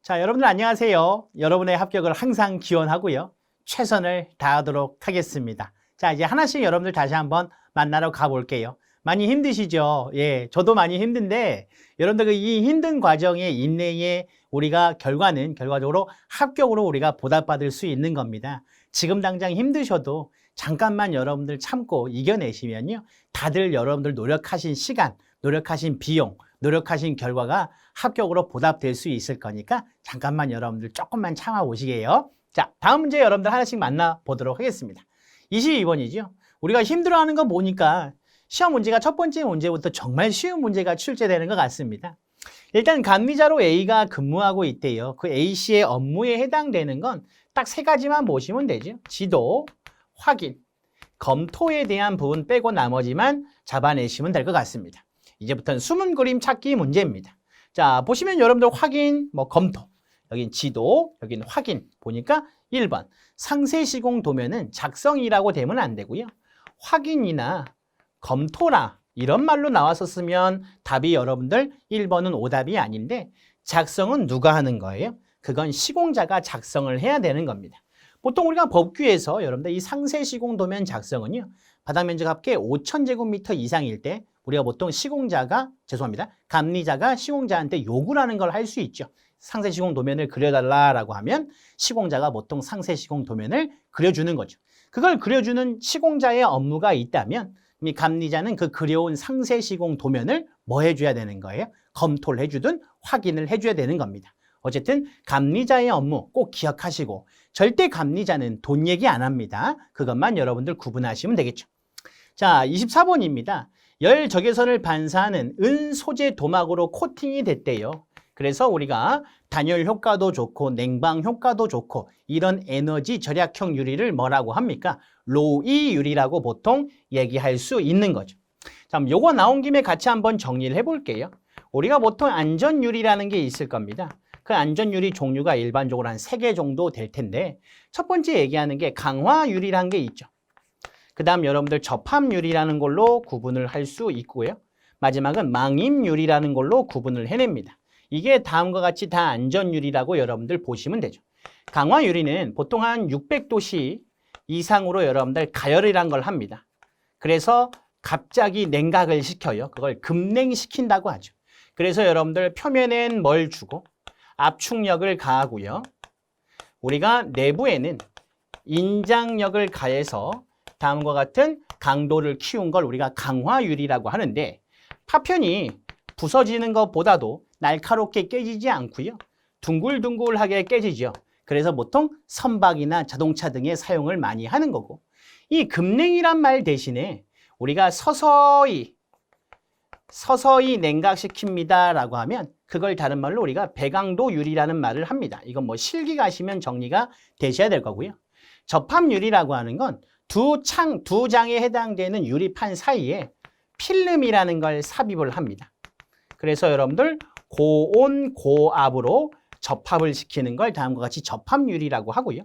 자, 여러분들 안녕하세요. 여러분의 합격을 항상 기원하고요. 최선을 다하도록 하겠습니다. 자, 이제 하나씩 여러분들 다시 한번 만나러 가볼게요. 많이 힘드시죠? 예, 저도 많이 힘든데 여러분들 이 힘든 과정의 인내에 우리가 결과적으로 합격으로 우리가 보답받을 수 있는 겁니다. 지금 당장 힘드셔도 잠깐만 여러분들 참고 이겨내시면요. 다들 여러분들 노력하신 시간, 노력하신 비용, 노력하신 결과가 합격으로 보답될 수 있을 거니까 잠깐만 여러분들 조금만 참아보시게요. 자, 다음 문제 여러분들 하나씩 만나보도록 하겠습니다. 22번이죠. 우리가 힘들어하는 거 보니까 시험 문제가 첫 번째 문제부터 정말 쉬운 문제가 출제되는 것 같습니다. 일단 감리자로 A가 근무하고 있대요. 그 A씨의 업무에 해당되는 건 딱 세 가지만 보시면 되죠. 지도, 확인, 검토에 대한 부분 빼고 나머지만 잡아내시면 될 것 같습니다. 이제부터는 숨은 그림 찾기 문제입니다. 자, 보시면 여러분들 확인, 검토, 여긴 지도, 여긴 확인 보니까 1번 상세시공 도면은 작성이라고 되면 안 되고요. 확인이나 검토나 이런 말로 나왔었으면 답이 여러분들 1번은 오답이 아닌데 작성은 누가 하는 거예요? 그건 시공자가 작성을 해야 되는 겁니다. 보통 우리가 법규에서 여러분들 이 상세시공 도면 작성은요. 바닥면적 합계 5,000제곱미터 이상일 때 우리가 보통 감리자가 시공자한테 요구를 하는 걸 할 수 있죠. 상세시공 도면을 그려달라라고 하면 시공자가 보통 상세시공 도면을 그려주는 거죠. 그걸 그려주는 시공자의 업무가 있다면 이 감리자는 그 그려온 상세시공 도면을 뭐 해줘야 되는 거예요? 검토를 해주든 확인을 해줘야 되는 겁니다. 어쨌든 감리자의 업무 꼭 기억하시고 절대 감리자는 돈 얘기 안 합니다. 그것만 여러분들 구분하시면 되겠죠. 자, 24번입니다. 열 적외선을 반사하는 은 소재 도막으로 코팅이 됐대요. 그래서 우리가 단열 효과도 좋고 냉방 효과도 좋고 이런 에너지 절약형 유리를 뭐라고 합니까? 로이 유리라고 보통 얘기할 수 있는 거죠. 자, 요거 나온 김에 같이 한번 정리를 해볼게요. 우리가 보통 안전유리라는 게 있을 겁니다. 그 안전유리 종류가 일반적으로 한 3개 정도 될 텐데 첫 번째 얘기하는 게 강화유리라는 게 있죠. 그 다음 여러분들 접합유리라는 걸로 구분을 할 수 있고요. 마지막은 망임유리라는 걸로 구분을 해냅니다. 이게 다음과 같이 다 안전유리라고 여러분들 보시면 되죠. 강화유리는 보통 한 600도씨 이상으로 여러분들 가열이란 걸 합니다. 그래서 갑자기 냉각을 시켜요. 그걸 급냉시킨다고 하죠. 그래서 여러분들 표면엔 뭘 주고 압축력을 가하고요. 우리가 내부에는 인장력을 가해서 다음과 같은 강도를 키운 걸 우리가 강화유리라고 하는데 파편이 부서지는 것보다도 날카롭게 깨지지 않고요. 둥글둥글하게 깨지죠. 그래서 보통 선박이나 자동차 등에 사용을 많이 하는 거고 이 급냉이란 말 대신에 우리가 서서히 냉각시킵니다 라고 하면 그걸 다른 말로 우리가 배강도 유리라는 말을 합니다. 이건 실기 가시면 정리가 되셔야 될 거고요. 접합유리라고 하는 건 두 장에 해당되는 유리판 사이에 필름이라는 걸 삽입을 합니다. 그래서 여러분들 고온 고압으로 접합을 시키는 걸 다음과 같이 접합유리라고 하고요.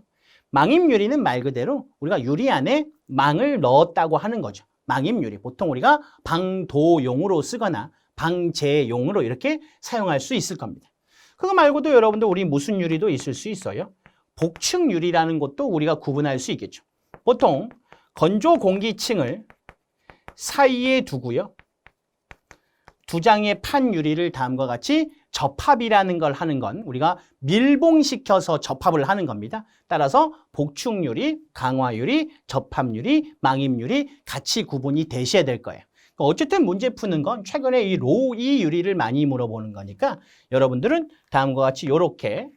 망임유리는 말 그대로 우리가 유리 안에 망을 넣었다고 하는 거죠. 망임유리 보통 우리가 방도용으로 쓰거나 방제용으로 이렇게 사용할 수 있을 겁니다. 그거 말고도 여러분들 우리 무슨 유리도 있을 수 있어요. 복층유리라는 것도 우리가 구분할 수 있겠죠. 보통 건조 공기층을 사이에 두고요. 두 장의 판 유리를 다음과 같이 접합이라는 걸 하는 건 우리가 밀봉시켜서 접합을 하는 겁니다. 따라서 복층유리, 강화유리, 접합유리, 망임유리 같이 구분이 되셔야 될 거예요. 어쨌든 문제 푸는 건 최근에 이 로이 유리를 많이 물어보는 거니까 여러분들은 다음과 같이 요렇게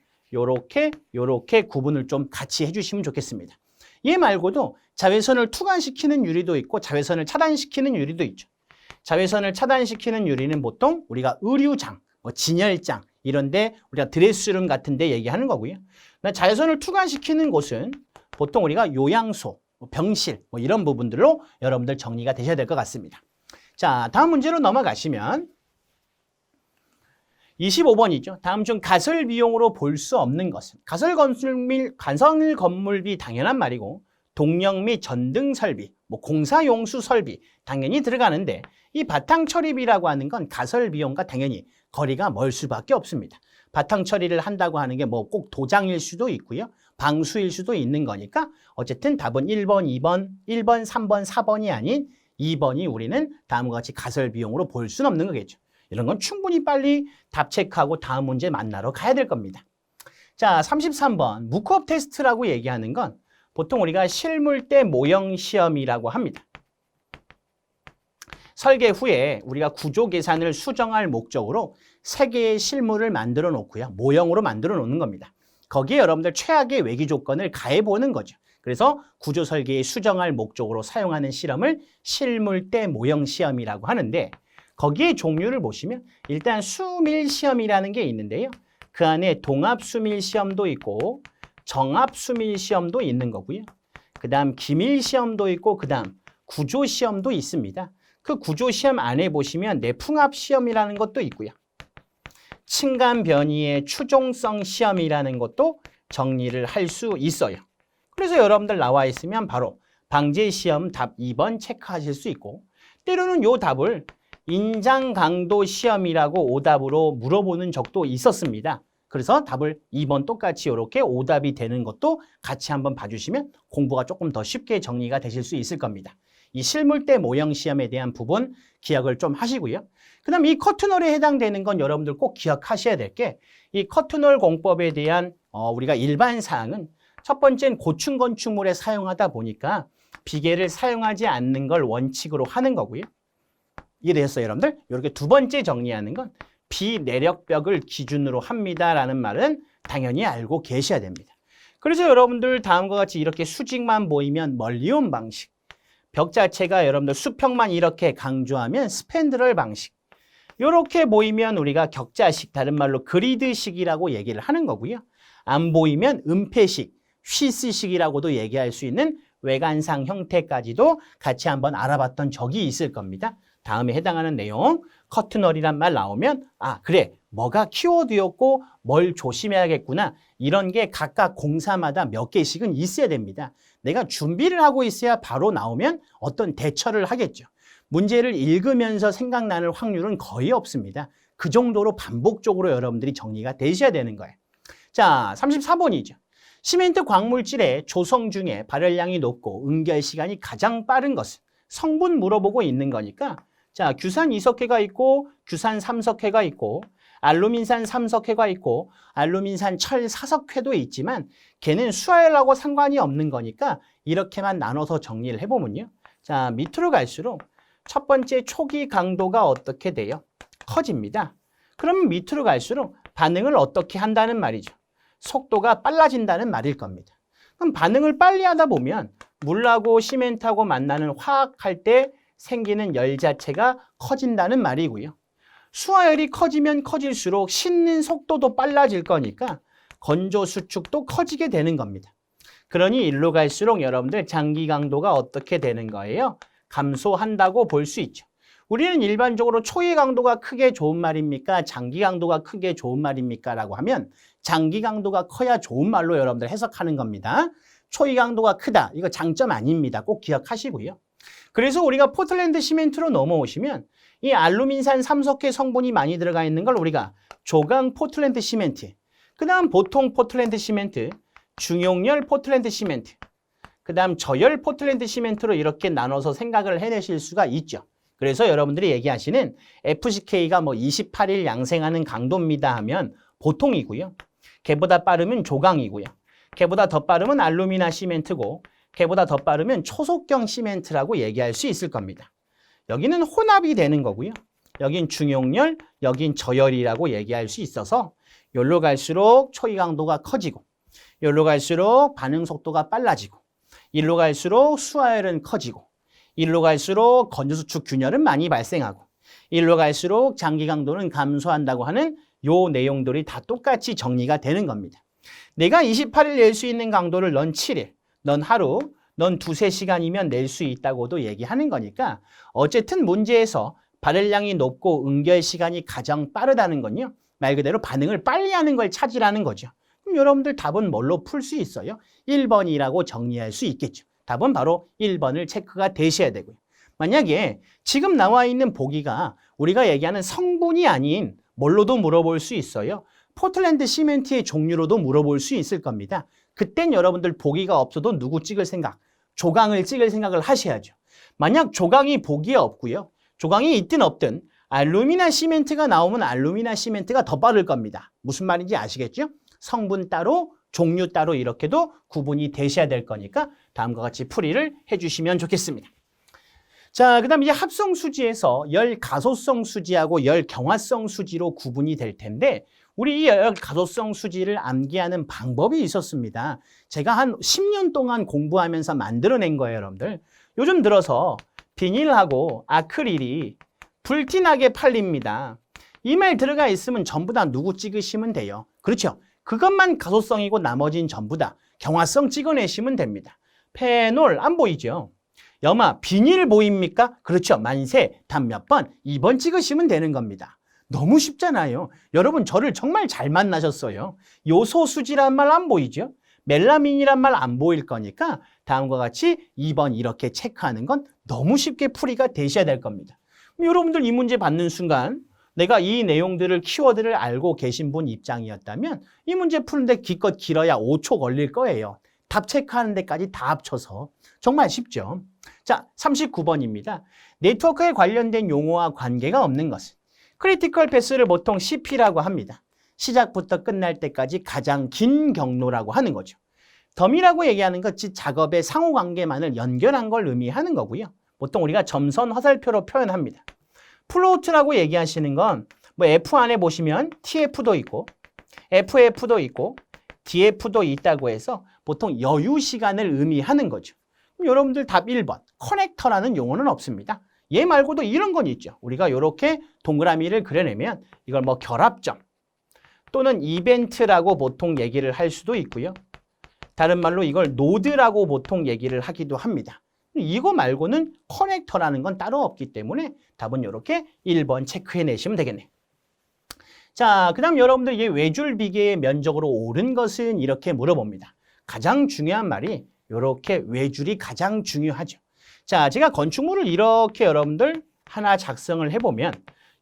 구분을 좀 같이 해주시면 좋겠습니다. 얘 말고도 자외선을 투과시키는 유리도 있고 자외선을 차단시키는 유리도 있죠. 자외선을 차단시키는 유리는 보통 우리가 의류장, 진열장 이런데 우리가 드레스룸 같은 데 얘기하는 거고요. 자외선을 투과시키는 곳은 보통 우리가 요양소, 병실 이런 부분들로 여러분들 정리가 되셔야 될 것 같습니다. 자, 다음 문제로 넘어가시면 25번이죠. 다음 중 가설 비용으로 볼 수 없는 것은 가설 건물비 당연한 말이고 동력 및 전등 설비, 공사용수 설비 당연히 들어가는데 이 바탕 처리비라고 하는 건 가설 비용과 당연히 거리가 멀 수밖에 없습니다. 바탕 처리를 한다고 하는 게 뭐 꼭 도장일 수도 있고요. 방수일 수도 있는 거니까 어쨌든 답은 1번, 2번, 1번, 3번, 4번이 아닌 2번이 우리는 다음과 같이 가설 비용으로 볼 수는 없는 거겠죠. 이런 건 충분히 빨리 답 체크하고 다음 문제 만나러 가야 될 겁니다. 자, 33번 무크업 테스트라고 얘기하는 건 보통 우리가 실물대 모형 시험이라고 합니다. 설계 후에 우리가 구조 계산을 수정할 목적으로 3개의 실물을 만들어 놓고요. 모형으로 만들어 놓는 겁니다. 거기에 여러분들 최악의 외기 조건을 가해 보는 거죠. 그래서 구조 설계에 수정할 목적으로 사용하는 실험을 실물대 모형 시험이라고 하는데 거기에 종류를 보시면 일단 수밀 시험이라는 게 있는데요. 그 안에 동합 수밀 시험도 있고 정합 수밀 시험도 있는 거고요. 그다음 기밀 시험도 있고 그다음 구조 시험도 있습니다. 그 구조 시험 안에 보시면 내풍합 시험이라는 것도 있고요. 층간 변이의 추종성 시험이라는 것도 정리를 할 수 있어요. 그래서 여러분들 나와 있으면 바로 방제 시험 답 2번 체크하실 수 있고 때로는 요 답을 인장 강도 시험이라고 오답으로 물어보는 적도 있었습니다. 그래서 답을 2번 똑같이 이렇게 오답이 되는 것도 같이 한번 봐주시면 공부가 조금 더 쉽게 정리가 되실 수 있을 겁니다. 이 실물대 모형 시험에 대한 부분 기억을 좀 하시고요. 그 다음 이 커트널에 해당되는 건 여러분들 꼭 기억하셔야 될 게 이 커트널 공법에 대한 우리가 일반 사항은 첫 번째는 고층 건축물에 사용하다 보니까 비계를 사용하지 않는 걸 원칙으로 하는 거고요. 이해되셨어요, 여러분들? 이렇게 두 번째 정리하는 건 비내력벽을 기준으로 합니다라는 말은 당연히 알고 계셔야 됩니다. 그래서 여러분들 다음과 같이 이렇게 수직만 보이면 멀리 온 방식, 벽 자체가 여러분들 수평만 이렇게 강조하면 스팬드럴 방식, 이렇게 보이면 우리가 격자식, 다른 말로 그리드식이라고 얘기를 하는 거고요. 안 보이면 은폐식, 휘스식이라고도 얘기할 수 있는 외관상 형태까지도 같이 한번 알아봤던 적이 있을 겁니다. 다음에 해당하는 내용, 커트널이란 말 나오면 아 그래 뭐가 키워드였고 뭘 조심해야겠구나 이런 게 각각 공사마다 몇 개씩은 있어야 됩니다. 내가 준비를 하고 있어야 바로 나오면 어떤 대처를 하겠죠. 문제를 읽으면서 생각나는 확률은 거의 없습니다. 그 정도로 반복적으로 여러분들이 정리가 되셔야 되는 거예요. 자, 34번이죠. 시멘트 광물질의 조성 중에 발열량이 높고 응결 시간이 가장 빠른 것은 성분 물어보고 있는 거니까 자, 규산 2석회가 있고 규산 3석회가 있고 알루민산 3석회가 있고 알루민산 철 4석회도 있지만 걔는 수화열하고 상관이 없는 거니까 이렇게만 나눠서 정리를 해보면요. 자, 밑으로 갈수록 첫 번째 초기 강도가 어떻게 돼요? 커집니다. 그러면 밑으로 갈수록 반응을 어떻게 한다는 말이죠. 속도가 빨라진다는 말일 겁니다. 그럼 반응을 빨리 하다 보면 물하고 시멘트하고 만나는 화학할 때 생기는 열 자체가 커진다는 말이고요. 수화열이 커지면 커질수록 식는 속도도 빨라질 거니까 건조 수축도 커지게 되는 겁니다. 그러니 일로 갈수록 여러분들 장기 강도가 어떻게 되는 거예요? 감소한다고 볼 수 있죠. 우리는 일반적으로 초기 강도가 크게 좋은 말입니까? 장기 강도가 크게 좋은 말입니까? 라고 하면 장기 강도가 커야 좋은 말로 여러분들 해석하는 겁니다. 초기 강도가 크다. 이거 장점 아닙니다. 꼭 기억하시고요. 그래서 우리가 포틀랜드 시멘트로 넘어오시면 이 알루민산 3석회 성분이 많이 들어가 있는 걸 우리가 조강 포틀랜드 시멘트, 그 다음 보통 포틀랜드 시멘트, 중용열 포틀랜드 시멘트, 그 다음 저열 포틀랜드 시멘트로 이렇게 나눠서 생각을 해내실 수가 있죠. 그래서 여러분들이 얘기하시는 FCK가 뭐 28일 양생하는 강도입니다 하면 보통이고요. 걔보다 빠르면 조강이고요. 걔보다 더 빠르면 알루미나 시멘트고 걔보다 더 빠르면 초속경 시멘트라고 얘기할 수 있을 겁니다. 여기는 혼합이 되는 거고요. 여긴 중용열, 여긴 저열이라고 얘기할 수 있어서 여기로 갈수록 초기 강도가 커지고 여기로 갈수록 반응 속도가 빨라지고 일로 갈수록 수화열은 커지고 일로 갈수록 건조수축 균열은 많이 발생하고 일로 갈수록 장기 강도는 감소한다고 하는 요 내용들이 다 똑같이 정리가 되는 겁니다. 내가 28일 낼 수 있는 강도를 넌 7일, 넌 하루, 넌 2-3시간이면 낼 수 있다고도 얘기하는 거니까 어쨌든 문제에서 발열량이 높고 응결 시간이 가장 빠르다는 건요. 말 그대로 반응을 빨리 하는 걸 찾으라는 거죠. 그럼 여러분들 답은 뭘로 풀 수 있어요? 1번이라고 정리할 수 있겠죠. 답은 바로 1번을 체크가 되셔야 되고요. 만약에 지금 나와 있는 보기가 우리가 얘기하는 성분이 아닌 뭘로도 물어볼 수 있어요. 포틀랜드 시멘트의 종류로도 물어볼 수 있을 겁니다. 그땐 여러분들 보기가 없어도 누구 찍을 생각, 조강을 찍을 생각을 하셔야죠. 만약 조강이 보기에 없고요. 조강이 있든 없든 알루미나 시멘트가 나오면 알루미나 시멘트가 더 빠를 겁니다. 무슨 말인지 아시겠죠? 성분 따로, 종류 따로 이렇게도 구분이 되셔야 될 거니까 다음과 같이 풀이를 해주시면 좋겠습니다. 자, 그 다음 이제 합성 수지에서 열 가소성 수지하고 열 경화성 수지로 구분이 될 텐데 우리 이 열 가소성 수지를 암기하는 방법이 있었습니다. 제가 한 10년 동안 공부하면서 만들어낸 거예요, 여러분들. 요즘 들어서 비닐하고 아크릴이 불티나게 팔립니다. 이메일 들어가 있으면 전부 다 누구 찍으시면 돼요. 그렇죠? 그것만 가소성이고 나머지는 전부 다 경화성 찍어내시면 됩니다. 페놀 안 보이죠? 염화, 비닐 보입니까? 그렇죠. 만세, 단 몇 번, 2번 찍으시면 되는 겁니다. 너무 쉽잖아요. 여러분 저를 정말 잘 만나셨어요. 요소 수지란 말 안 보이죠? 멜라민이란 말 안 보일 거니까 다음과 같이 2번 이렇게 체크하는 건 너무 쉽게 풀이가 되셔야 될 겁니다. 여러분들 이 문제 받는 순간 내가 이 내용들을 키워드를 알고 계신 분 입장이었다면 이 문제 푸는데 기껏 길어야 5초 걸릴 거예요. 답 체크하는 데까지 다 합쳐서. 정말 쉽죠. 자, 39번입니다. 네트워크에 관련된 용어와 관계가 없는 것은 크리티컬 패스를 보통 CP라고 합니다. 시작부터 끝날 때까지 가장 긴 경로라고 하는 거죠. 덤이라고 얘기하는 것이 작업의 상호관계만을 연결한 걸 의미하는 거고요. 보통 우리가 점선 화살표로 표현합니다. 플로트라고 얘기하시는 건 뭐 F 안에 보시면 TF도 있고 FF도 있고 DF도 있다고 해서 보통 여유 시간을 의미하는 거죠. 그럼 여러분들 답 1번 커넥터라는 용어는 없습니다. 얘 말고도 이런 건 있죠. 우리가 이렇게 동그라미를 그려내면 이걸 뭐 결합점 또는 이벤트라고 보통 얘기를 할 수도 있고요. 다른 말로 이걸 노드라고 보통 얘기를 하기도 합니다. 이거 말고는 커넥터라는 건 따로 없기 때문에 답은 이렇게 1번 체크해내시면 되겠네요. 자, 그 다음 여러분들 이 외줄 비계의 면적으로 옳은 것은 이렇게 물어봅니다. 가장 중요한 말이 이렇게 외줄이 가장 중요하죠. 자, 제가 건축물을 이렇게 여러분들 하나 작성을 해보면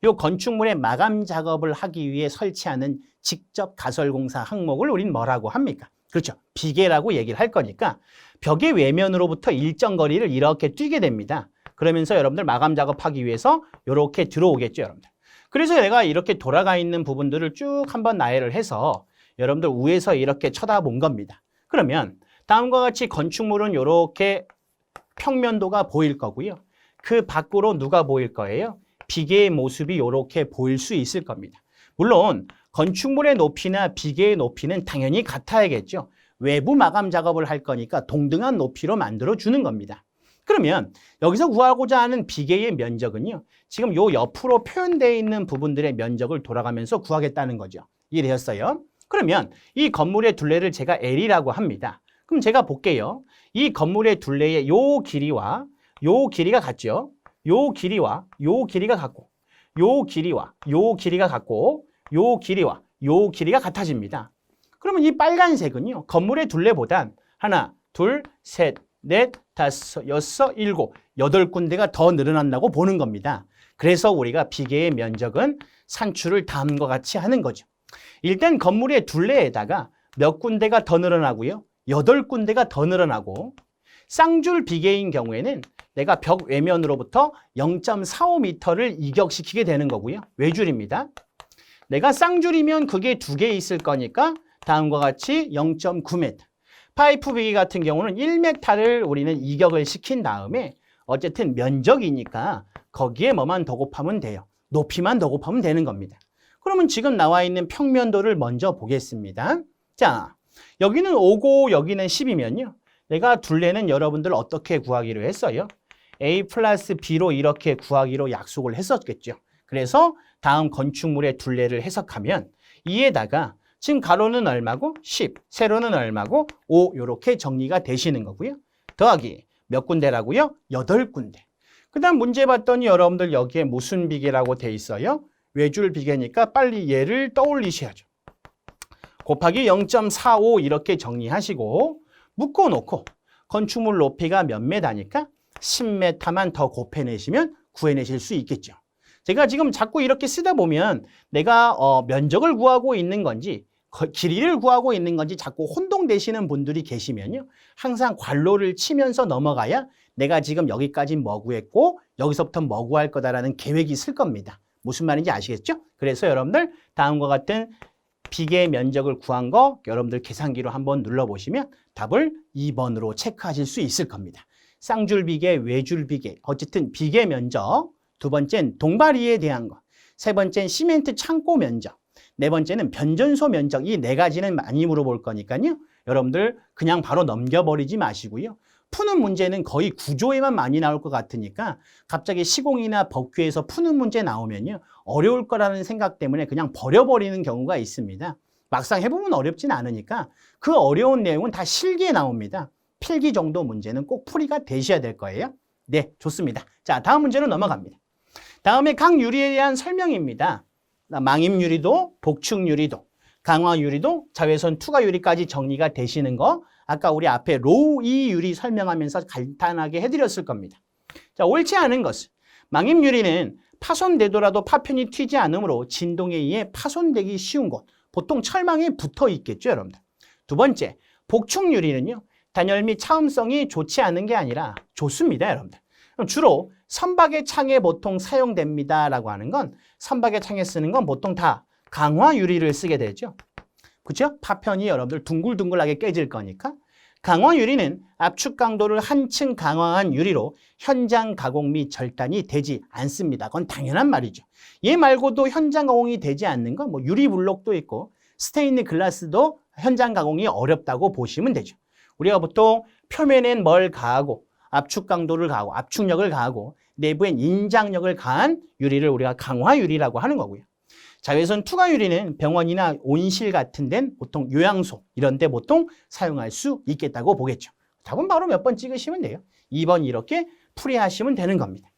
이 건축물의 마감 작업을 하기 위해 설치하는 직접 가설공사 항목을 우린 뭐라고 합니까? 그렇죠. 비계라고 얘기를 할 거니까 벽의 외면으로부터 일정 거리를 이렇게 뛰게 됩니다. 그러면서 여러분들 마감 작업하기 위해서 이렇게 들어오겠죠, 여러분들. 그래서 내가 이렇게 돌아가 있는 부분들을 쭉 한번 나열을 해서 여러분들 위에서 이렇게 쳐다본 겁니다. 그러면 다음과 같이 건축물은 이렇게 평면도가 보일 거고요. 그 밖으로 누가 보일 거예요? 비계의 모습이 이렇게 보일 수 있을 겁니다. 물론 건축물의 높이나 비계의 높이는 당연히 같아야겠죠. 외부 마감 작업을 할 거니까 동등한 높이로 만들어 주는 겁니다. 그러면 여기서 구하고자 하는 비계의 면적은요. 지금 요 옆으로 표현되어 있는 부분들의 면적을 돌아가면서 구하겠다는 거죠. 이해되셨어요? 그러면 이 건물의 둘레를 제가 L이라고 합니다. 그럼 제가 볼게요. 이 건물의 둘레의 요 길이와 요 길이가 같죠. 요 길이와 요 길이가 같고 요 길이와 요 길이가 같고 요 길이와 요 길이가 같아집니다. 그러면 이 빨간색은요. 건물의 둘레보단 하나, 둘, 셋, 넷, 다섯, 여섯, 일곱, 8군데가 더 늘어난다고 보는 겁니다. 그래서 우리가 비계의 면적은 산출을 다음과 같이 하는 거죠. 일단 건물의 둘레에다가 몇 군데가 더 늘어나고요. 8군데가 더 늘어나고 쌍줄 비계인 경우에는 내가 벽 외면으로부터 0.45m를 이격시키게 되는 거고요. 외줄입니다. 내가 쌍줄이면 그게 2개 있을 거니까 다음과 같이 0.9m. 파이프 비계 같은 경우는 1m를 우리는 이격을 시킨 다음에 어쨌든 면적이니까 거기에 뭐만 더 곱하면 돼요. 높이만 더 곱하면 되는 겁니다. 그러면 지금 나와 있는 평면도를 먼저 보겠습니다. 자, 여기는 5고 여기는 10이면요. 내가 둘레는 여러분들 어떻게 구하기로 했어요? A 플러스 B로 이렇게 구하기로 약속을 했었겠죠. 그래서 다음 건축물의 둘레를 해석하면 2에다가 지금 가로는 얼마고 10, 세로는 얼마고 5 이렇게 정리가 되시는 거고요. 더하기 몇 군데라고요? 8군데. 그 다음 문제 봤더니 여러분들 여기에 무슨 비계라고 돼 있어요? 외줄 비계니까 빨리 얘를 떠올리셔야죠. 곱하기 0.45 이렇게 정리하시고 묶어놓고 건축물 높이가 몇 m니까 10m만 더 곱해내시면 구해내실 수 있겠죠. 제가 지금 자꾸 이렇게 쓰다 보면 내가 면적을 구하고 있는 건지 길이를 구하고 있는 건지 자꾸 혼동되시는 분들이 계시면요. 항상 괄호를 치면서 넘어가야 내가 지금 여기까지 뭐 구했고 여기서부터 뭐 구할 거다라는 계획이 있을 겁니다. 무슨 말인지 아시겠죠? 그래서 여러분들 다음과 같은 비계 면적을 구한 거 여러분들 계산기로 한번 눌러보시면 답을 2번으로 체크하실 수 있을 겁니다. 쌍줄 비계, 외줄 비계, 어쨌든 비계 면적, 두 번째는 동바리에 대한 거, 세 번째는 시멘트 창고 면적, 네 번째는 변전소 면적. 이 네 가지는 많이 물어볼 거니까요. 여러분들 그냥 바로 넘겨버리지 마시고요. 푸는 문제는 거의 구조에만 많이 나올 것 같으니까 갑자기 시공이나 법규에서 푸는 문제 나오면요. 어려울 거라는 생각 때문에 그냥 버려버리는 경우가 있습니다. 막상 해보면 어렵진 않으니까 그 어려운 내용은 다 실기에 나옵니다. 필기 정도 문제는 꼭 풀이가 되셔야 될 거예요. 네, 좋습니다. 자, 다음 문제로 넘어갑니다. 다음에 각 유리에 대한 설명입니다. 망임유리도, 복층유리도, 강화유리도, 자외선 투과유리까지 정리가 되시는 거 아까 우리 앞에 로우2 유리 설명하면서 간단하게 해드렸을 겁니다. 자, 옳지 않은 것은 망임유리는 파손되더라도 파편이 튀지 않으므로 진동에 의해 파손되기 쉬운 곳, 보통 철망에 붙어 있겠죠, 여러분들. 두 번째, 복층유리는요. 단열 및 차음성이 좋지 않은 게 아니라 좋습니다, 여러분들. 주로 선박의 창에 보통 사용됩니다라고 하는 건 선박의 창에 쓰는 건 보통 다 강화 유리를 쓰게 되죠. 그렇죠? 파편이 여러분들 둥글둥글하게 깨질 거니까. 강화 유리는 압축 강도를 한층 강화한 유리로 현장 가공 및 절단이 되지 않습니다. 그건 당연한 말이죠. 얘 말고도 현장 가공이 되지 않는 건 뭐 유리 블록도 있고 스테인리 글라스도 현장 가공이 어렵다고 보시면 되죠. 우리가 보통 표면엔 뭘 가하고 압축 강도를 가하고 압축력을 가하고 내부엔 인장력을 가한 유리를 우리가 강화 유리라고 하는 거고요. 자외선 투과 유리는 병원이나 온실 같은 데는 보통 요양소 이런 데 보통 사용할 수 있겠다고 보겠죠. 답은 바로 몇 번 찍으시면 돼요. 2번 이렇게 풀이하시면 되는 겁니다.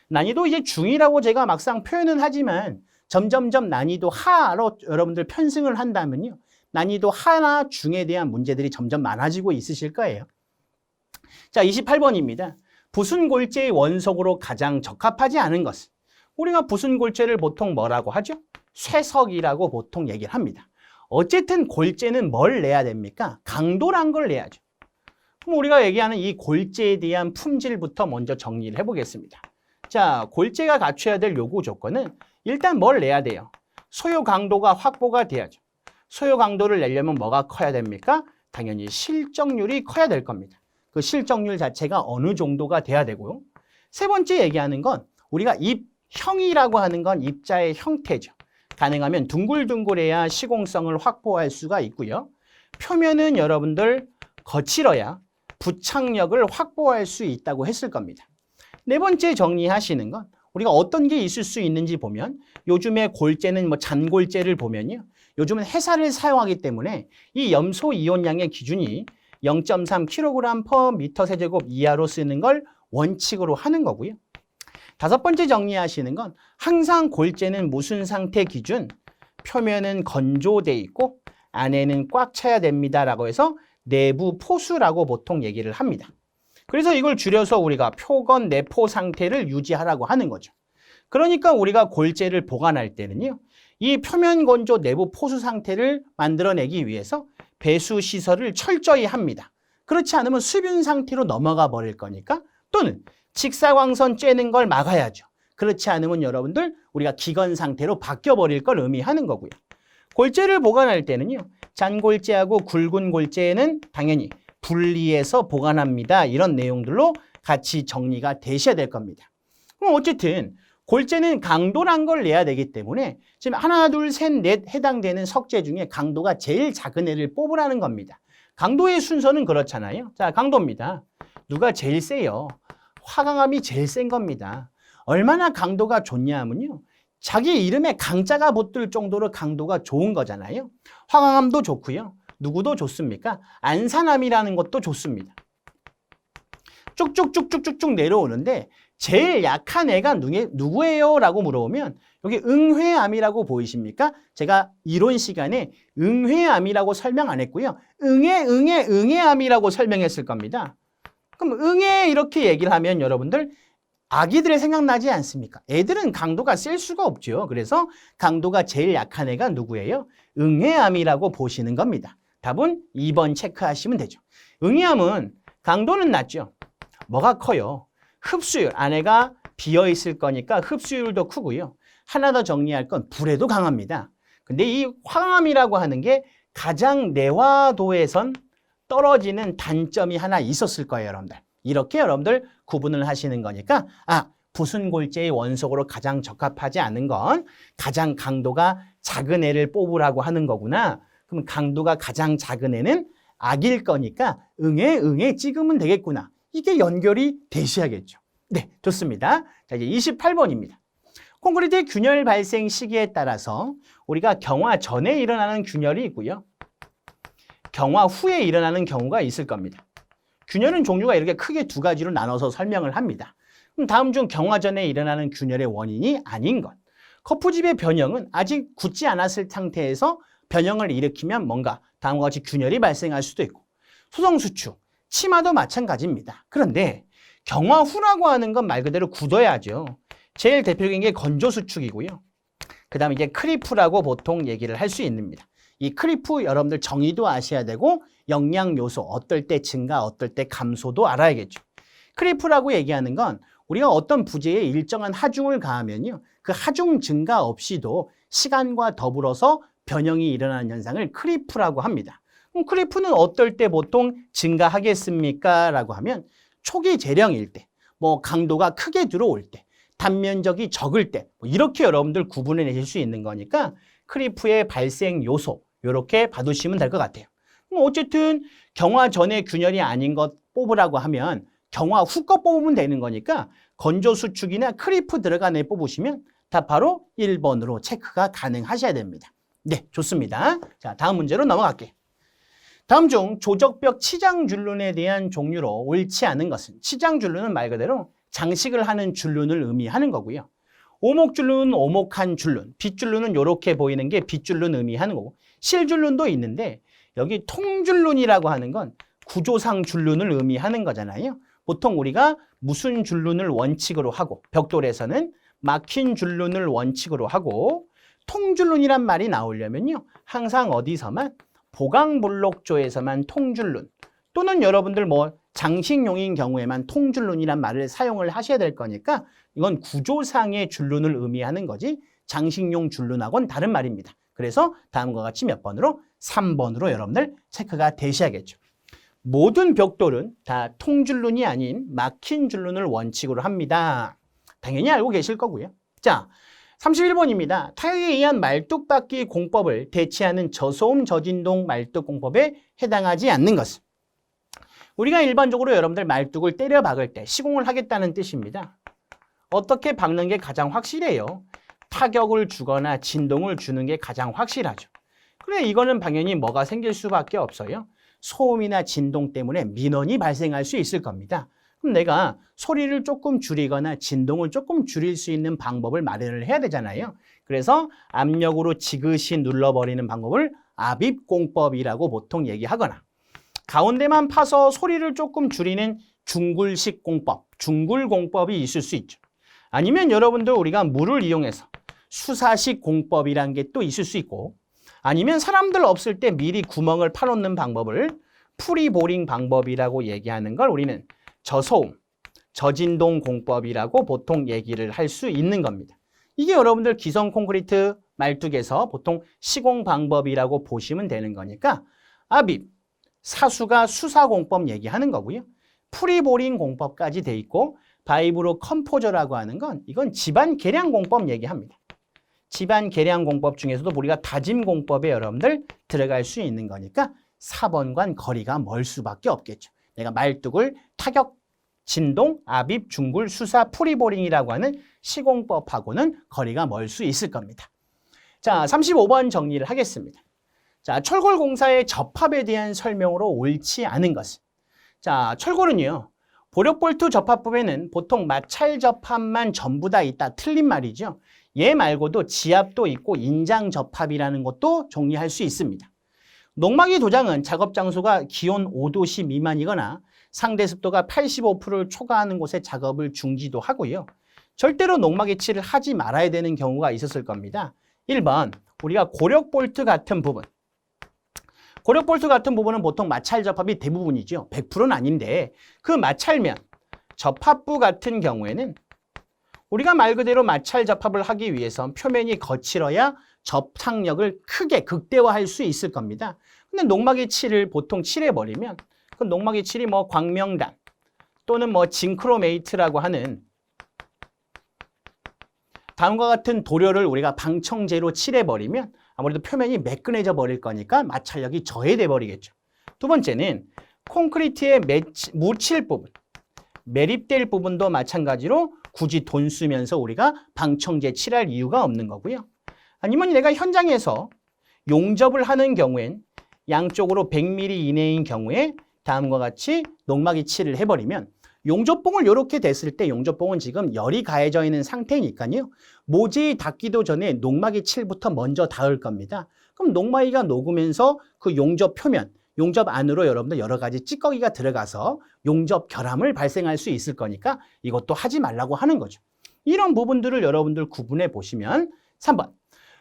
난이도 이제 중이라고 제가 막상 표현은 하지만 점점점 난이도 하로 여러분들 편승을 한다면요. 난이도 하나 중에 대한 문제들이 점점 많아지고 있으실 거예요. 자, 28번입니다. 부순골재의 원석으로 가장 적합하지 않은 것은 우리가 부순골재를 보통 뭐라고 하죠? 쇠석이라고 보통 얘기를 합니다. 어쨌든 골재는 뭘 내야 됩니까? 강도란 걸 내야죠. 그럼 우리가 얘기하는 이 골재에 대한 품질부터 먼저 정리를 해보겠습니다. 자, 골재가 갖춰야 될 요구 조건은 일단 뭘 내야 돼요? 소요 강도가 확보가 돼야죠. 소요 강도를 내려면 뭐가 커야 됩니까? 당연히 실적률이 커야 될 겁니다. 그 실적률 자체가 어느 정도가 돼야 되고요. 세 번째 얘기하는 건 우리가 입형이라고 하는 건 입자의 형태죠. 가능하면 둥글둥글해야 시공성을 확보할 수가 있고요. 표면은 여러분들 거칠어야 부착력을 확보할 수 있다고 했을 겁니다. 네 번째 정리하시는 건 우리가 어떤 게 있을 수 있는지 보면 요즘에 골재는 뭐 잔골재를 보면요. 요즘은 해사를 사용하기 때문에 이 염소 이온량의 기준이 0.3kg/m 세제곱 이하로 쓰는 걸 원칙으로 하는 거고요. 다섯 번째 정리하시는 건 항상 골재는 무슨 상태 기준? 표면은 건조돼 있고 안에는 꽉 차야 됩니다라고 해서 내부 포수라고 보통 얘기를 합니다. 그래서 이걸 줄여서 우리가 표건 내포 상태를 유지하라고 하는 거죠. 그러니까 우리가 골재를 보관할 때는요. 이 표면 건조 내부 포수 상태를 만들어내기 위해서 배수 시설을 철저히 합니다. 그렇지 않으면 수분 상태로 넘어가 버릴 거니까 또는 직사광선 쬐는 걸 막아야죠. 그렇지 않으면 여러분들 우리가 기건 상태로 바뀌어 버릴 걸 의미하는 거고요. 골재를 보관할 때는요. 잔골재하고 굵은 골재는 당연히 분리해서 보관합니다. 이런 내용들로 같이 정리가 되셔야 될 겁니다. 그럼 어쨌든 골재는 강도란 걸 내야 되기 때문에 지금 하나, 둘, 셋, 넷 해당되는 석재 중에 강도가 제일 작은 애를 뽑으라는 겁니다. 강도의 순서는 그렇잖아요. 자, 강도입니다. 누가 제일 세요? 화강암이 제일 센 겁니다. 얼마나 강도가 좋냐 하면요. 자기 이름에 강자가 붙을 정도로 강도가 좋은 거잖아요. 화강암도 좋고요. 누구도 좋습니까? 안산암이라는 것도 좋습니다. 쭉쭉쭉쭉쭉 내려오는데 제일 약한 애가 누구예요? 라고 물어보면 여기 응회암이라고 보이십니까? 제가 이론 시간에 응회암이라고 설명 안 했고요. 응애암이라고 설명했을 겁니다. 그럼 응애 이렇게 얘기를 하면 여러분들 아기들 생각나지 않습니까? 애들은 강도가 셀 수가 없죠. 그래서 강도가 제일 약한 애가 누구예요? 응애암이라고 보시는 겁니다. 답은 2번 체크하시면 되죠. 응애암은 강도는 낮죠. 뭐가 커요? 흡수율, 안에가 비어있을 거니까 흡수율도 크고요. 하나 더 정리할 건 불에도 강합니다. 근데 이 황암이라고 하는 게 가장 내화도에선 떨어지는 단점이 하나 있었을 거예요, 여러분들. 이렇게 여러분들 구분을 하시는 거니까 부순골제의 원석으로 가장 적합하지 않은 건 가장 강도가 작은 애를 뽑으라고 하는 거구나. 그럼 강도가 가장 작은 애는 악일 거니까 응애 찍으면 되겠구나. 이게 연결이 되셔야겠죠. 네, 좋습니다. 자, 이제 28번입니다. 콘크리트의 균열 발생 시기에 따라서 우리가 경화 전에 일어나는 균열이 있고요. 경화 후에 일어나는 경우가 있을 겁니다. 균열은 종류가 이렇게 크게 두 가지로 나눠서 설명을 합니다. 그럼 다음 중 경화 전에 일어나는 균열의 원인이 아닌 것. 커프집의 변형은 아직 굳지 않았을 상태에서 변형을 일으키면 뭔가 다음과 같이 균열이 발생할 수도 있고, 소성수축, 치마도 마찬가지입니다. 그런데 경화 후라고 하는 건 말 그대로 굳어야죠. 제일 대표적인 게 건조수축이고요. 그 다음에 이제 크리프라고 보통 얘기를 할 수 있습니다. 이 크리프 여러분들 정의도 아셔야 되고 영양요소 어떨 때 증가 어떨 때 감소도 알아야겠죠. 크리프라고 얘기하는 건 우리가 어떤 부재에 일정한 하중을 가하면요. 그 하중 증가 없이도 시간과 더불어서 변형이 일어나는 현상을 크리프라고 합니다. 그럼 크리프는 어떨 때 보통 증가하겠습니까? 라고 하면 초기 재령일 때, 뭐 강도가 크게 들어올 때, 단면적이 적을 때 이렇게 여러분들 구분해 내실 수 있는 거니까 크리프의 발생 요소 이렇게 봐두시면 될 것 같아요. 어쨌든 경화 전에 균열이 아닌 것 뽑으라고 하면 경화 후 거 뽑으면 되는 거니까 건조수축이나 크리프 들어간 애 뽑으시면 다 바로 1번으로 체크가 가능하셔야 됩니다. 네, 좋습니다. 자, 다음 문제로 넘어갈게요. 다음 중 조적벽 치장줄눈에 대한 종류로 옳지 않은 것은, 치장줄눈은 말 그대로 장식을 하는 줄눈을 의미하는 거고요. 오목줄눈은 오목한 줄눈, 빗줄눈은 이렇게 보이는 게 빗줄눈 의미하는 거고, 실줄눈도 있는데 여기 통줄눈이라고 하는 건 구조상 줄눈을 의미하는 거잖아요. 보통 우리가 무슨 줄눈을 원칙으로 하고 벽돌에서는 막힌 줄눈을 원칙으로 하고 통줄눈이란 말이 나오려면요. 항상 어디서만 보강블록조에서만 통줄눈 또는 여러분들 뭐 장식용인 경우에만 통줄눈이란 말을 사용을 하셔야 될 거니까 이건 구조상의 줄눈을 의미하는 거지 장식용 줄눈하고는 다른 말입니다. 그래서 다음과 같이 몇 번으로? 3번으로 여러분들 체크가 되셔야겠죠. 모든 벽돌은 다 통줄눈이 아닌 막힌 줄눈을 원칙으로 합니다. 당연히 알고 계실 거고요. 자, 31번입니다. 타격에 의한 말뚝박기 공법을 대체하는 저소음 저진동 말뚝공법에 해당하지 않는 것은, 우리가 일반적으로 여러분들 말뚝을 때려 박을 때 시공을 하겠다는 뜻입니다. 어떻게 박는 게 가장 확실해요? 타격을 주거나 진동을 주는 게 가장 확실하죠. 그래, 이거는 당연히 뭐가 생길 수밖에 없어요. 소음이나 진동 때문에 민원이 발생할 수 있을 겁니다. 그럼 내가 소리를 조금 줄이거나 진동을 조금 줄일 수 있는 방법을 마련을 해야 되잖아요. 그래서 압력으로 지그시 눌러버리는 방법을 압입공법이라고 보통 얘기하거나, 가운데만 파서 소리를 조금 줄이는 중굴식 공법, 중굴공법이 있을 수 있죠. 아니면 여러분들 우리가 물을 이용해서 수사식 공법이란 게 또 있을 수 있고, 아니면 사람들 없을 때 미리 구멍을 파놓는 방법을 프리보링 방법이라고 얘기하는 걸 우리는 저소음, 저진동 공법이라고 보통 얘기를 할 수 있는 겁니다. 이게 여러분들 기성 콘크리트 말뚝에서 보통 시공 방법이라고 보시면 되는 거니까 압입, 사수가 수사공법 얘기하는 거고요. 프리보링 공법까지 돼 있고 바이브로 컴포저라고 하는 건 이건 집안 계량 공법 얘기합니다. 집안 계량 공법 중에서도 우리가 다짐 공법에 여러분들 들어갈 수 있는 거니까 4번과는 거리가 멀 수밖에 없겠죠. 내가 말뚝을 타격, 진동, 압입, 중굴, 수사, 프리보링이라고 하는 시공법하고는 거리가 멀 수 있을 겁니다. 자, 35번 정리를 하겠습니다. 자, 철골 공사의 접합에 대한 설명으로 옳지 않은 것은, 자, 철골은요, 보력볼트 접합법에는 보통 마찰 접합만 전부 다 있다. 틀린 말이죠. 얘 말고도 지압도 있고 인장 접합이라는 것도 정리할 수 있습니다. 농막이 도장은 작업 장소가 기온 5도씨 미만이거나 상대 습도가 85%를 초과하는 곳에 작업을 중지도 하고요. 절대로 농막이칠을 하지 말아야 되는 경우가 있었을 겁니다. 1번, 우리가 고력볼트 같은 부분. 고력볼트 같은 부분은 보통 마찰 접합이 대부분이죠. 100%는 아닌데 그 마찰면, 접합부 같은 경우에는 우리가 말 그대로 마찰 접합을 하기 위해선 표면이 거칠어야 접착력을 크게 극대화할 수 있을 겁니다. 근데 농막이 칠을 보통 칠해버리면 그 농막이 칠이 뭐 광명단 또는 뭐 징크로메이트라고 하는 다음과 같은 도료를 우리가 방청제로 칠해버리면 아무래도 표면이 매끈해져 버릴 거니까 마찰력이 저해돼 버리겠죠. 두 번째는 콘크리트의 묻힐 부분, 매립될 부분도 마찬가지로 굳이 돈 쓰면서 우리가 방청제 칠할 이유가 없는 거고요. 아니면 내가 현장에서 용접을 하는 경우엔 양쪽으로 100mm 이내인 경우에 다음과 같이 농막이 칠을 해버리면 용접봉을 이렇게 댔을 때 용접봉은 지금 열이 가해져 있는 상태니까요. 모재이 닿기도 전에 농막이 칠부터 먼저 닿을 겁니다. 그럼 농막이가 녹으면서 그 용접 표면, 용접 안으로 여러분들 여러 가지 찌꺼기가 들어가서 용접 결함을 발생할 수 있을 거니까 이것도 하지 말라고 하는 거죠. 이런 부분들을 여러분들 구분해 보시면 3번.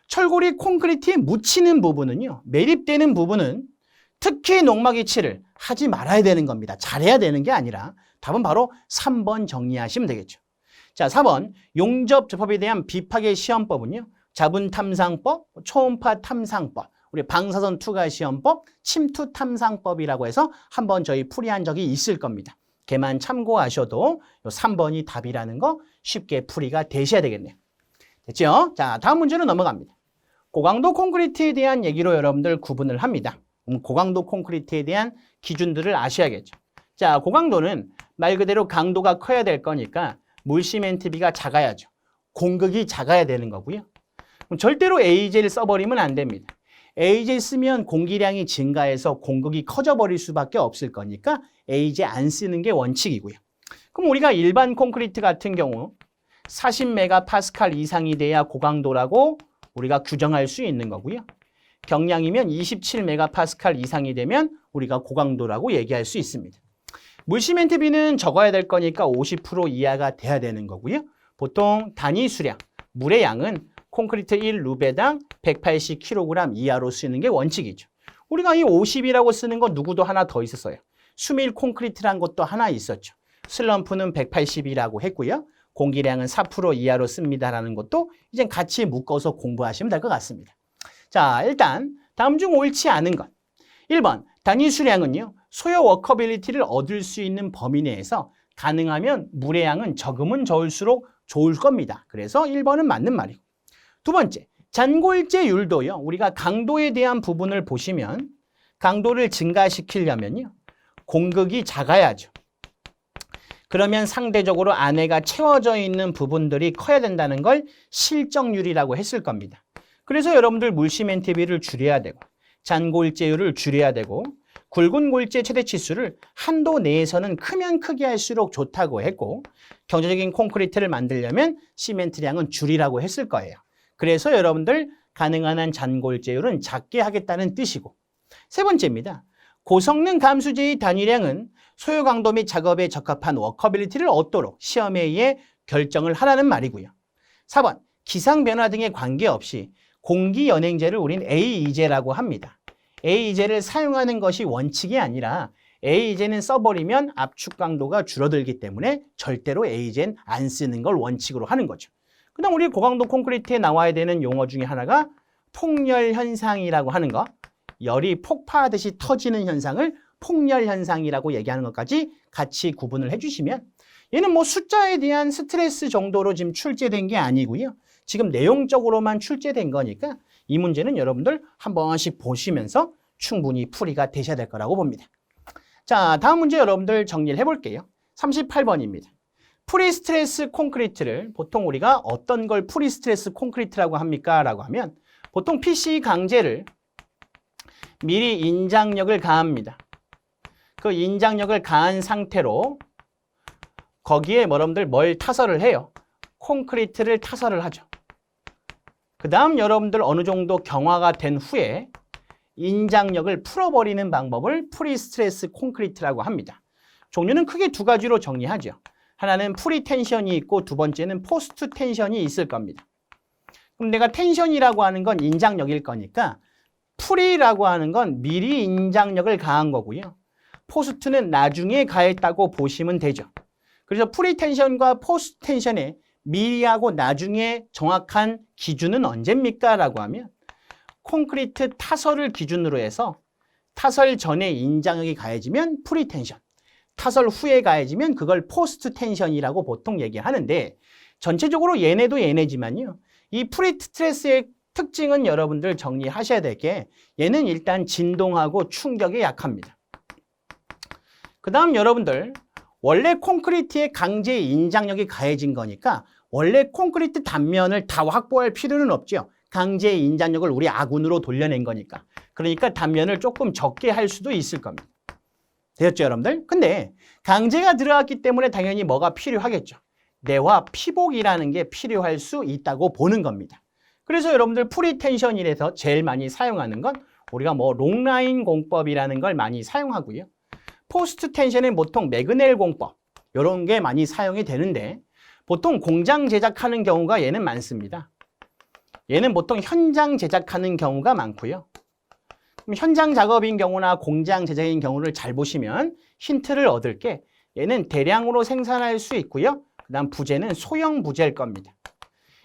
철골이 콘크리트에 묻히는 부분은요. 매립되는 부분은 특히 농막이 칠을 하지 말아야 되는 겁니다. 잘해야 되는 게 아니라 답은 바로 3번 정리하시면 되겠죠. 자, 4번 용접 접합에 대한 비파괴 시험법은요. 자분 탐상법, 초음파 탐상법, 우리 방사선 투과 시험법, 침투 탐상법이라고 해서 한번 저희 풀이한 적이 있을 겁니다. 걔만 참고하셔도 3번이 답이라는 거 쉽게 풀이가 되셔야 되겠네요. 됐죠? 자, 다음 문제로 넘어갑니다. 고강도 콘크리트에 대한 얘기로 여러분들 구분을 합니다. 고강도 콘크리트에 대한 기준들을 아셔야겠죠. 자, 고강도는 말 그대로 강도가 커야 될 거니까 물시멘트비가 작아야죠. 공극이 작아야 되는 거고요. 절대로 AJ를 써버리면 안 됩니다. AJ 쓰면 공기량이 증가해서 공극이 커져버릴 수밖에 없을 거니까 AJ 안 쓰는 게 원칙이고요. 그럼 우리가 일반 콘크리트 같은 경우 40메가파스칼 이상이 돼야 고강도라고 우리가 규정할 수 있는 거고요. 경량이면 27메가파스칼 이상이 되면 우리가 고강도라고 얘기할 수 있습니다. 물시멘트비는 적어야 될 거니까 50% 이하가 돼야 되는 거고요. 보통 단위 수량, 물의 양은 콘크리트 1루베당 180kg 이하로 쓰는 게 원칙이죠. 우리가 이 50이라고 쓰는 건 누구도 하나 더 있었어요. 수밀 콘크리트란 것도 하나 있었죠. 슬럼프는 180이라고 했고요. 공기량은 4% 이하로 씁니다라는 것도 이제 같이 묶어서 공부하시면 될 것 같습니다. 자, 일단 다음 중 옳지 않은 것. 1번, 단위 수량은요. 소요 워커빌리티를 얻을 수 있는 범위 내에서 가능하면 물의 양은 적으면 적을수록 좋을 겁니다. 그래서 1번은 맞는 말이고. 두 번째, 잔골재율도요. 우리가 강도에 대한 부분을 보시면 강도를 증가시키려면요. 공극이 작아야죠. 그러면 상대적으로 안에가 채워져 있는 부분들이 커야 된다는 걸 실정률이라고 했을 겁니다. 그래서 여러분들 물시멘트비를 줄여야 되고 잔골재율을 줄여야 되고 굵은 골재 최대치수를 한도 내에서는 크면 크게 할수록 좋다고 했고 경제적인 콘크리트를 만들려면 시멘트량은 줄이라고 했을 거예요. 그래서 여러분들 가능한 한 잔골재율은 작게 하겠다는 뜻이고 세 번째입니다. 고성능 감수제의 단위량은 소요 강도 및 작업에 적합한 워커빌리티를 얻도록 시험에 의해 결정을 하라는 말이고요. 4번 기상 변화 등에 관계없이 공기 연행제를 우린 AE제라고 합니다. AE제를 사용하는 것이 원칙이 아니라 AE제는 써버리면 압축 강도가 줄어들기 때문에 절대로 AE제는 안 쓰는 걸 원칙으로 하는 거죠. 그다음 우리 고강도 콘크리트에 나와야 되는 용어 중에 하나가 폭열 현상이라고 하는 거. 열이 폭파하듯이 터지는 현상을 폭열 현상이라고 얘기하는 것까지 같이 구분을 해주시면 얘는 뭐 숫자에 대한 스트레스 정도로 지금 출제된 게 아니고요. 지금 내용적으로만 출제된 거니까 이 문제는 여러분들 한 번씩 보시면서 충분히 풀이가 되셔야 될 거라고 봅니다. 자, 다음 문제 여러분들 정리를 해볼게요. 38번입니다. 프리스트레스 콘크리트를 보통 우리가 어떤 걸 프리스트레스 콘크리트라고 합니까? 라고 하면 보통 PC 강제를 미리 인장력을 가합니다. 그 인장력을 가한 상태로 거기에 여러분들 뭘 타설을 해요? 콘크리트를 타설을 하죠. 그 다음 여러분들 어느 정도 경화가 된 후에 인장력을 풀어버리는 방법을 프리스트레스 콘크리트라고 합니다. 종류는 크게 두 가지로 정리하죠. 하나는 프리텐션이 있고 두 번째는 포스트 텐션이 있을 겁니다. 그럼 내가 텐션이라고 하는 건 인장력일 거니까 프리라고 하는 건 미리 인장력을 가한 거고요. 포스트는 나중에 가했다고 보시면 되죠. 그래서 프리텐션과 포스트 텐션의 미리하고 나중에 정확한 기준은 언제입니까? 라고 하면 콘크리트 타설을 기준으로 해서 타설 전에 인장력이 가해지면 프리텐션, 타설 후에 가해지면 그걸 포스트 텐션이라고 보통 얘기하는데 전체적으로 얘네도 얘네지만요. 이 프리스트레스의 특징은 여러분들 정리하셔야 될 게 얘는 일단 진동하고 충격에 약합니다. 그 다음 여러분들 원래 콘크리트에 강제 인장력이 가해진 거니까 원래 콘크리트 단면을 다 확보할 필요는 없죠. 강제 인장력을 우리 아군으로 돌려낸 거니까. 그러니까 단면을 조금 적게 할 수도 있을 겁니다. 되었죠, 여러분들? 근데 강제가 들어갔기 때문에 당연히 뭐가 필요하겠죠. 내와 피복이라는 게 필요할 수 있다고 보는 겁니다. 그래서 여러분들 프리텐션이라서 제일 많이 사용하는 건 우리가 뭐 롱라인 공법이라는 걸 많이 사용하고요. 포스트 텐션은 보통 매그넬 공법 이런 게 많이 사용이 되는데 보통 공장 제작하는 경우가 얘는 많습니다. 얘는 보통 현장 제작하는 경우가 많고요. 그럼 현장 작업인 경우나 공장 제작인 경우를 잘 보시면 힌트를 얻을 게 얘는 대량으로 생산할 수 있고요. 그 다음 부재는 소형 부재일 겁니다.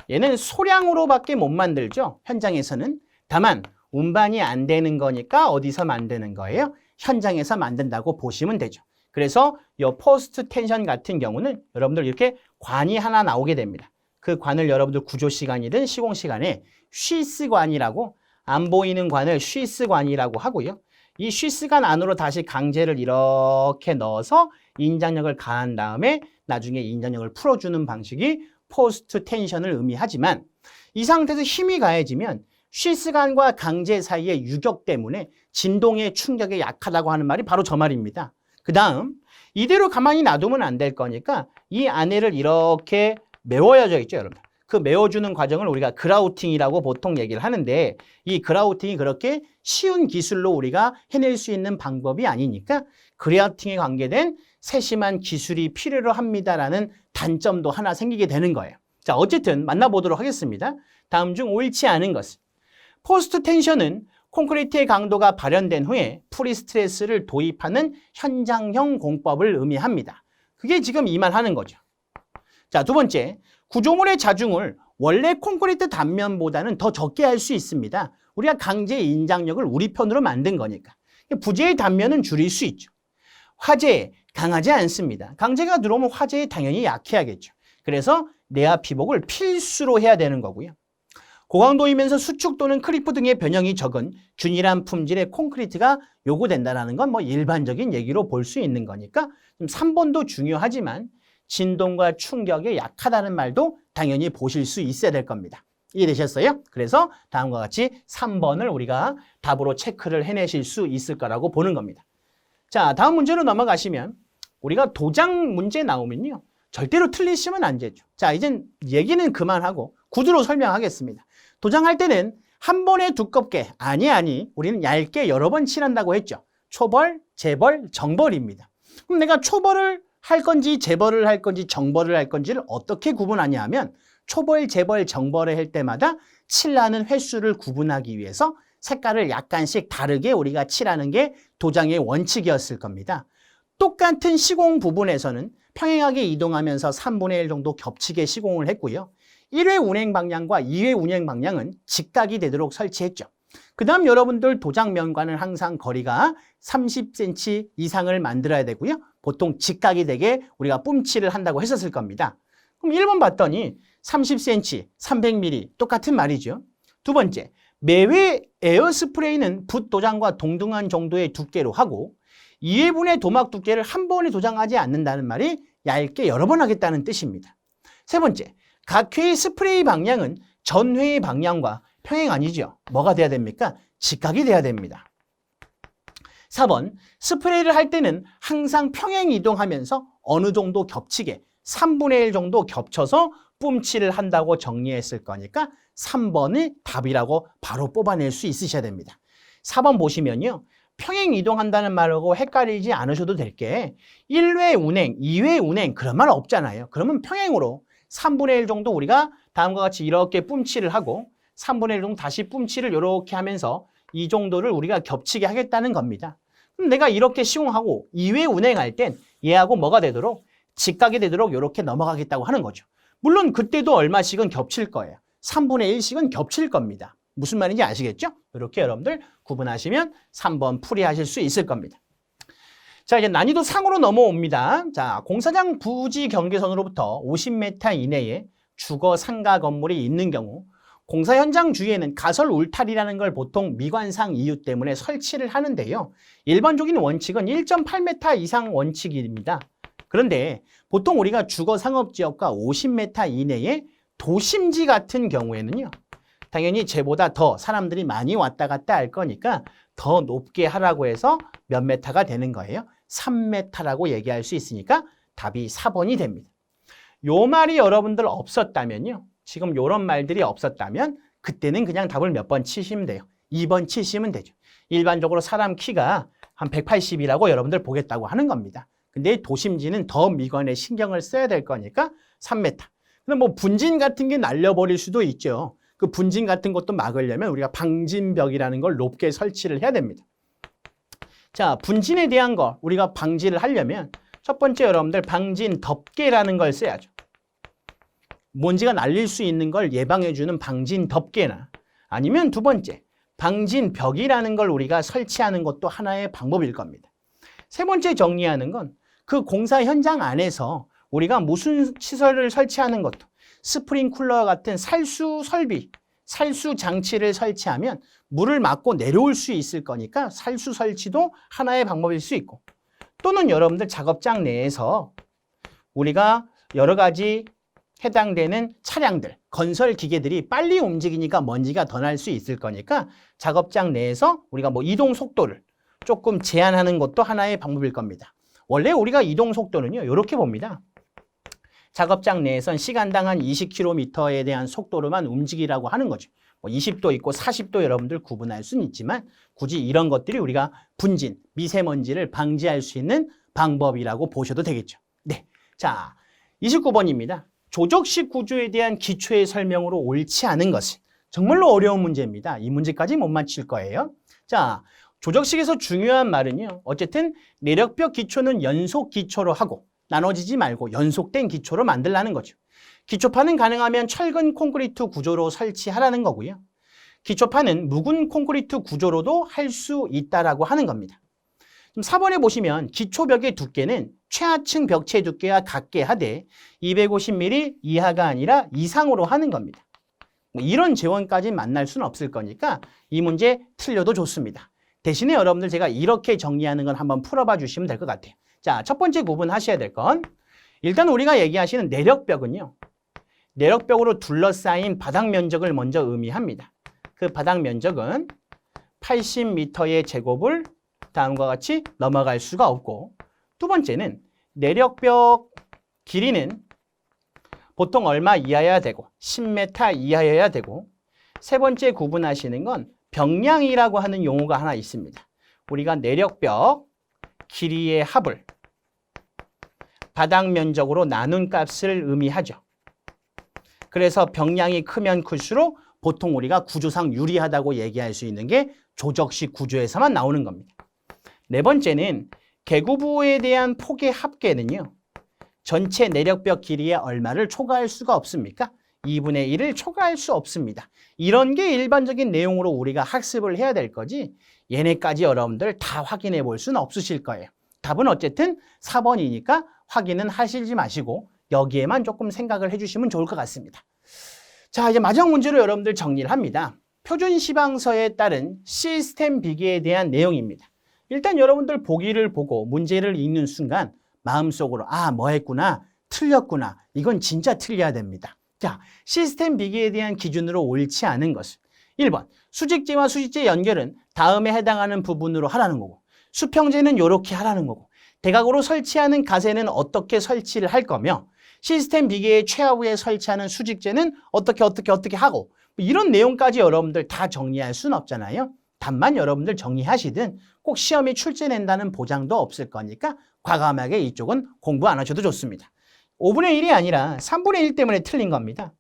얘는 소량으로밖에 못 만들죠. 현장에서는. 다만 운반이 안 되는 거니까 어디서 만드는 거예요? 현장에서 만든다고 보시면 되죠. 그래서 이 포스트 텐션 같은 경우는 여러분들 이렇게 관이 하나 나오게 됩니다. 그 관을 여러분들 구조 시간이든 시공 시간에 쉬스관이라고 안 보이는 관을 쉬스관이라고 하고요. 이 쉬스관 안으로 다시 강제를 이렇게 넣어서 인장력을 가한 다음에 나중에 인장력을 풀어주는 방식이 포스트 텐션을 의미하지만 이 상태에서 힘이 가해지면 쉬스관과 강제 사이의 유격 때문에 진동의 충격에 약하다고 하는 말이 바로 저 말입니다. 그 다음 이대로 가만히 놔두면 안 될 거니까 이 안에를 이렇게 메워져 있죠, 여러분. 그 메워주는 과정을 우리가 그라우팅이라고 보통 얘기를 하는데 이 그라우팅이 그렇게 쉬운 기술로 우리가 해낼 수 있는 방법이 아니니까 그라우팅에 관계된 세심한 기술이 필요로 합니다라는 단점도 하나 생기게 되는 거예요. 자, 어쨌든 만나보도록 하겠습니다. 다음 중 옳지 않은 것은 포스트 텐션은 콘크리트의 강도가 발현된 후에 프리스트레스를 도입하는 현장형 공법을 의미합니다. 그게 지금 이 말 하는 거죠. 자, 두 번째, 구조물의 자중을 원래 콘크리트 단면보다는 더 적게 할 수 있습니다. 우리가 강제 인장력을 우리 편으로 만든 거니까. 부재의 단면은 줄일 수 있죠. 화재, 강하지 않습니다. 강제가 들어오면 화재에 당연히 약해야겠죠. 그래서 내야 피복을 필수로 해야 되는 거고요. 고강도이면서 수축 또는 크리프 등의 변형이 적은 균일한 품질의 콘크리트가 요구된다는 건 뭐 일반적인 얘기로 볼 수 있는 거니까 3번도 중요하지만 진동과 충격에 약하다는 말도 당연히 보실 수 있어야 될 겁니다. 이해되셨어요? 그래서 다음과 같이 3번을 우리가 답으로 체크를 해내실 수 있을 거라고 보는 겁니다. 자, 다음 문제로 넘어가시면 우리가 도장 문제 나오면요. 절대로 틀리시면 안 되죠. 자, 이젠 얘기는 그만하고 구두로 설명하겠습니다. 도장할 때는 한 번에 두껍게, 아니, 우리는 얇게 여러 번 칠한다고 했죠. 초벌, 재벌, 정벌입니다. 그럼 내가 초벌을 할 건지 재벌을 할 건지 정벌을 할 건지를 어떻게 구분하냐 하면 초벌, 재벌, 정벌을 할 때마다 칠하는 횟수를 구분하기 위해서 색깔을 약간씩 다르게 우리가 칠하는 게 도장의 원칙이었을 겁니다. 똑같은 시공 부분에서는 평행하게 이동하면서 3분의 1 정도 겹치게 시공을 했고요. 1회 운행 방향과 2회 운행 방향은 직각이 되도록 설치했죠. 그 다음 여러분들 도장면과는 항상 거리가 30cm 이상을 만들어야 되고요. 보통 직각이 되게 우리가 뿜칠을 한다고 했었을 겁니다. 그럼 1번 봤더니 30cm, 300mm 똑같은 말이죠. 두 번째, 매회 에어스프레이는 붓 도장과 동등한 정도의 두께로 하고 2회분의 도막 두께를 한 번에 도장하지 않는다는 말이 얇게 여러 번 하겠다는 뜻입니다. 세 번째, 각 회의 스프레이 방향은 전 회의 방향과 평행 아니죠. 뭐가 돼야 됩니까? 직각이 돼야 됩니다. 4번, 스프레이를 할 때는 항상 평행 이동하면서 어느 정도 겹치게 3분의 1 정도 겹쳐서 뿜칠을 한다고 정리했을 거니까 3번이 답이라고 바로 뽑아낼 수 있으셔야 됩니다. 4번 보시면요. 평행 이동한다는 말하고 헷갈리지 않으셔도 될 게 1회 운행, 2회 운행 그런 말 없잖아요. 그러면 평행으로 3분의 1 정도 우리가 다음과 같이 이렇게 뿜치를 하고 3분의 1 정도 다시 뿜치를 이렇게 하면서 이 정도를 우리가 겹치게 하겠다는 겁니다. 그럼 내가 이렇게 시공하고 2회 운행할 땐 얘하고 뭐가 되도록 직각이 되도록 이렇게 넘어가겠다고 하는 거죠. 물론 그때도 얼마씩은 겹칠 거예요. 3분의 1씩은 겹칠 겁니다. 무슨 말인지 아시겠죠? 이렇게 여러분들 구분하시면 3번 풀이하실 수 있을 겁니다. 자, 이제 난이도 상으로 넘어옵니다. 자, 공사장 부지 경계선으로부터 50m 이내에 주거 상가 건물이 있는 경우 공사 현장 주위에는 가설 울타리라는 걸 보통 미관상 이유 때문에 설치를 하는데요. 일반적인 원칙은 1.8m 이상 원칙입니다. 그런데 보통 우리가 주거 상업지역과 50m 이내에 도심지 같은 경우에는요. 당연히 쟤보다 더 사람들이 많이 왔다 갔다 할 거니까 더 높게 하라고 해서 몇 메타가 되는 거예요. 3m라고 얘기할 수 있으니까 답이 4번이 됩니다. 요 말이 여러분들 없었다면요. 지금 요런 말들이 없었다면 그때는 그냥 답을 몇 번 치시면 돼요. 2번 치시면 되죠. 일반적으로 사람 키가 한 180이라고 여러분들 보겠다고 하는 겁니다. 근데 도심지는 더 미관에 신경을 써야 될 거니까 3m. 그럼 뭐 분진 같은 게 날려버릴 수도 있죠. 그 분진 같은 것도 막으려면 우리가 방진벽이라는 걸 높게 설치를 해야 됩니다. 자, 분진에 대한 거 우리가 방지를 하려면 첫 번째 여러분들 방진 덮개라는 걸 써야죠. 먼지가 날릴 수 있는 걸 예방해주는 방진 덮개나 아니면 두 번째 방진 벽이라는 걸 우리가 설치하는 것도 하나의 방법일 겁니다. 세 번째 정리하는 건 그 공사 현장 안에서 우리가 무슨 시설을 설치하는 것도 스프링쿨러 같은 살수 설비, 살수 장치를 설치하면 물을 막고 내려올 수 있을 거니까 살수 설치도 하나의 방법일 수 있고 또는 여러분들 작업장 내에서 우리가 여러 가지 해당되는 차량들, 건설 기계들이 빨리 움직이니까 먼지가 더 날 수 있을 거니까 작업장 내에서 우리가 뭐 이동 속도를 조금 제한하는 것도 하나의 방법일 겁니다. 원래 우리가 이동 속도는요, 이렇게 봅니다. 작업장 내에선 시간당 한 20km에 대한 속도로만 움직이라고 하는 거죠. 뭐 20도 있고 40도 여러분들 구분할 수는 있지만 굳이 이런 것들이 우리가 분진, 미세먼지를 방지할 수 있는 방법이라고 보셔도 되겠죠. 네, 자 29번입니다. 조적식 구조에 대한 기초의 설명으로 옳지 않은 것은 정말로 어려운 문제입니다. 이 문제까지 못 맞힐 거예요. 자, 조적식에서 중요한 말은요. 어쨌든 내력벽 기초는 연속 기초로 하고 나눠지지 말고 연속된 기초로 만들라는 거죠. 기초판은 가능하면 철근 콘크리트 구조로 설치하라는 거고요. 기초판은 묵은 콘크리트 구조로도 할 수 있다라고 하는 겁니다. 4번에 보시면 기초벽의 두께는 최하층 벽체 두께와 같게 하되 250mm 이하가 아니라 이상으로 하는 겁니다. 이런 재원까지 만날 수는 없을 거니까 이 문제 틀려도 좋습니다. 대신에 여러분들 제가 이렇게 정리하는 건 한번 풀어봐 주시면 될 것 같아요. 자, 첫 번째 구분하셔야 될 건 일단 우리가 얘기하시는 내력벽은요. 내력벽으로 둘러싸인 바닥 면적을 먼저 의미합니다. 그 바닥 면적은 80m의 제곱을 다음과 같이 넘어갈 수가 없고 두 번째는 내력벽 길이는 보통 얼마 이하여야 되고 10m 이하여야 되고 세 번째 구분하시는 건 벽량이라고 하는 용어가 하나 있습니다. 우리가 내력벽 길이의 합을 바닥 면적으로 나눈 값을 의미하죠. 그래서 벽량이 크면 클수록 보통 우리가 구조상 유리하다고 얘기할 수 있는 게 조적식 구조에서만 나오는 겁니다. 네 번째는 개구부에 대한 폭의 합계는요. 전체 내력벽 길이의 얼마를 초과할 수가 없습니까? 2분의 1을 초과할 수 없습니다. 이런 게 일반적인 내용으로 우리가 학습을 해야 될 거지 얘네까지 여러분들 다 확인해 볼 수는 없으실 거예요. 답은 어쨌든 4번이니까 확인은 하시지 마시고 여기에만 조금 생각을 해주시면 좋을 것 같습니다. 자, 이제 마지막 문제로 여러분들 정리를 합니다. 표준 시방서에 따른 시스템 비계에 대한 내용입니다. 일단 여러분들 보기를 보고 문제를 읽는 순간 마음속으로 뭐 했구나, 틀렸구나, 이건 진짜 틀려야 됩니다. 자, 시스템 비계에 대한 기준으로 옳지 않은 것은 1번, 수직재와 수직재 연결은 다음에 해당하는 부분으로 하라는 거고 수평재는 이렇게 하라는 거고 대각으로 설치하는 가세는 어떻게 설치를 할 거며 시스템 비계의 최하부에 설치하는 수직재는 어떻게 하고 이런 내용까지 여러분들 다 정리할 수는 없잖아요. 답만 여러분들 정리하시든 꼭 시험에 출제된다는 보장도 없을 거니까 과감하게 이쪽은 공부 안 하셔도 좋습니다. 5분의 1이 아니라 3분의 1 때문에 틀린 겁니다.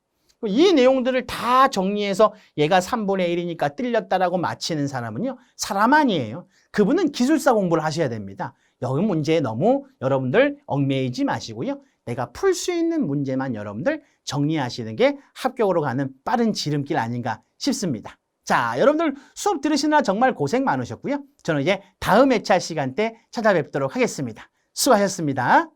이 내용들을 다 정리해서 얘가 3분의 1이니까 틀렸다라고 맞히는 사람은요, 사람 아니에요. 그분은 기술사 공부를 하셔야 됩니다. 여기 문제에 너무 여러분들 얽매이지 마시고요. 내가 풀 수 있는 문제만 여러분들 정리하시는 게 합격으로 가는 빠른 지름길 아닌가 싶습니다. 자, 여러분들 수업 들으시느라 정말 고생 많으셨고요. 저는 이제 다음 회차 시간 때 찾아뵙도록 하겠습니다. 수고하셨습니다.